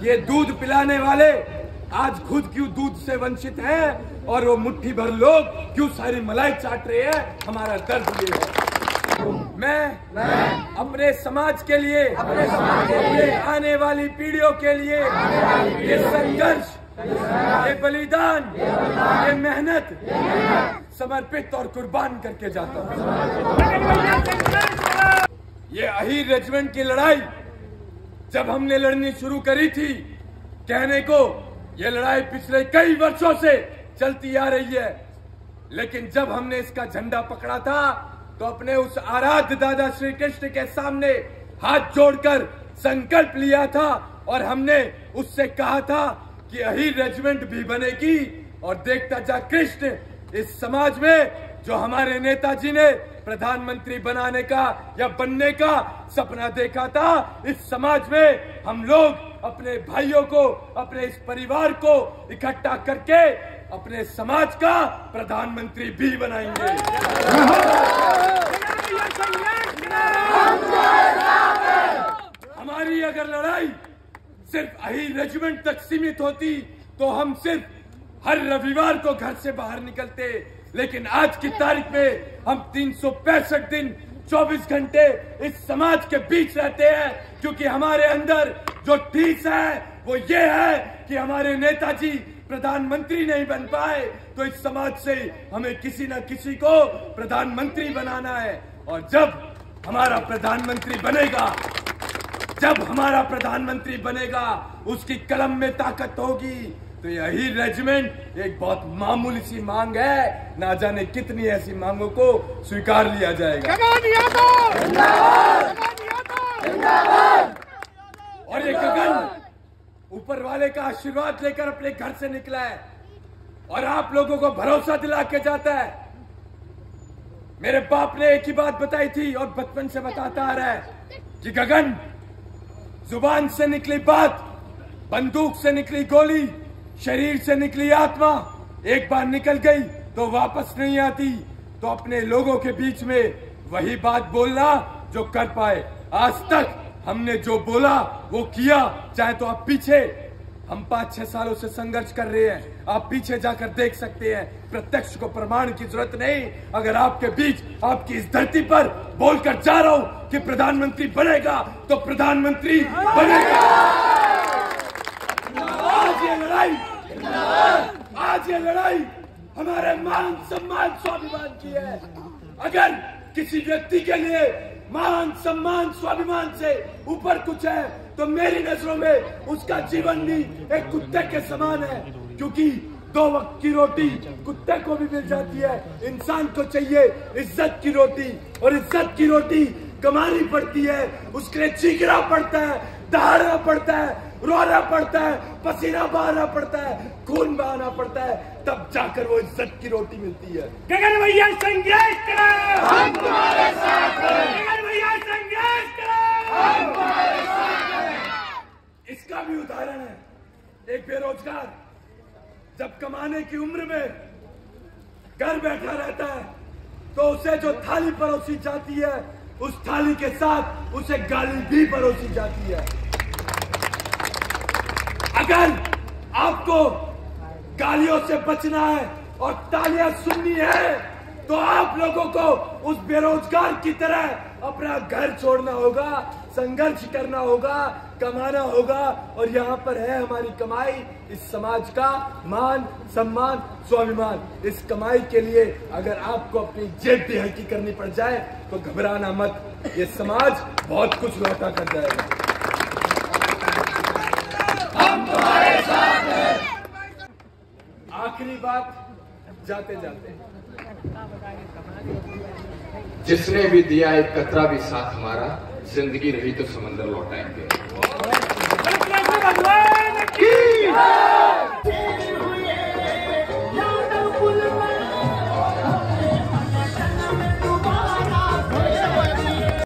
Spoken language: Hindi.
ये दूध पिलाने वाले आज खुद क्यों दूध से वंचित हैं और वो मुट्ठी भर लोग क्यों सारी मलाई चाट रहे हैं, हमारा दर्द ये है। मैं अपने समाज के लिए, अपने आने वाली पीढ़ियों के लिए ये संघर्ष, ये बलिदान, ये मेहनत समर्पित और कुर्बान करके जाता हूँ। ये अहीर रेजिमेंट की लड़ाई जब हमने लड़नी शुरू करी थी, कहने को ये लड़ाई पिछले कई वर्षों से चलती आ रही है, लेकिन जब हमने इसका झंडा पकड़ा था तो अपने उस आराध्य दादा श्री कृष्ण के सामने हाथ जोड़कर संकल्प लिया था और हमने उससे कहा था कि अहीर रेजिमेंट भी बनेगी। और देखता जा कृष्ण, इस समाज में जो हमारे नेताजी ने प्रधानमंत्री बनाने का या बनने का सपना देखा था, इस समाज में हम लोग अपने भाइयों को, अपने इस परिवार को इकट्ठा करके अपने समाज का प्रधानमंत्री भी बनाएंगे। हमारी अगर लड़ाई सिर्फ अहीर रेजिमेंट तक सीमित होती तो हम सिर्फ हर रविवार को घर से बाहर निकलते, लेकिन आज की तारीख में हम 365 दिन 24 घंटे इस समाज के बीच रहते हैं, क्योंकि हमारे अंदर जो ठीस है वो ये है कि हमारे नेताजी प्रधानमंत्री नहीं बन पाए तो इस समाज से हमें किसी न किसी को प्रधानमंत्री बनाना है। और जब हमारा प्रधानमंत्री बनेगा उसकी कलम में ताकत होगी। तो यही रेजिमेंट एक बहुत मामूली सी मांग है, ना जाने कितनी ऐसी मांगों को स्वीकार लिया जाएगा। और ये गगन ऊपर वाले का आशीर्वाद लेकर अपने घर से निकला है और आप लोगों को भरोसा दिला के जाता है। मेरे बाप ने एक ही बात बताई थी और बचपन से बताता आ रहा है कि गगन, जुबान से निकली बात, बंदूक से निकली गोली, शरीर से निकली आत्मा एक बार निकल गई तो वापस नहीं आती। तो अपने लोगों के बीच में वही बात बोलना जो कर पाए। आज तक हमने जो बोला वो किया, चाहे तो आप पीछे, हम 5-6 सालों से संघर्ष कर रहे हैं, आप पीछे जाकर देख सकते हैं। प्रत्यक्ष को प्रमाण की जरूरत नहीं, अगर आपके बीच, आपकी इस धरती पर बोलकर जा रहा हूं कि प्रधानमंत्री बनेगा तो प्रधानमंत्री बनेगा। आज ये लड़ाई हमारे मान सम्मान स्वाभिमान की है। अगर किसी व्यक्ति के लिए मान सम्मान स्वाभिमान से ऊपर कुछ है तो मेरी नजरों में उसका जीवन भी एक कुत्ते के समान है, क्योंकि 2 वक्त की रोटी कुत्ते को भी मिल जाती है। इंसान को चाहिए इज्जत की रोटी, और इज्जत की रोटी कमानी पड़ती है, उसके लिए चीखना पड़ता है, दहाड़ना पड़ता है, रोना पड़ता है, पसीना बहाना पड़ता है, खून बहाना पड़ता है, तब जाकर वो इज्जत की रोटी मिलती है। गगन भैया संघर्ष करो, हम तुम्हारे साथ हैं। गगन भैया संघर्ष करो, हम तुम्हारे साथ हैं। इसका भी उदाहरण है, एक बेरोजगार जब कमाने की उम्र में घर बैठा रहता है तो उसे जो थाली परोसी जाती है उस थाली के साथ उसे गाली भी परोसी जाती है। अगर आपको गालियों से बचना है और तालियां सुननी है तो आप लोगों को उस बेरोजगार की तरह अपना घर छोड़ना होगा, संघर्ष करना होगा, कमाना होगा। और यहाँ पर है हमारी कमाई, इस समाज का मान सम्मान स्वाभिमान। इस कमाई के लिए अगर आपको अपनी जेब भी हल्की करनी पड़ जाए तो घबराना मत, ये समाज बहुत कुछ लौटा कर जाएगा। हम तुम्हारे साथ हैं। आखिरी बात जाते जाते, जिसने भी दिया एक कतरा भी साथ हमारा, जिंदगी रही तो समंदर लौटाएंगे।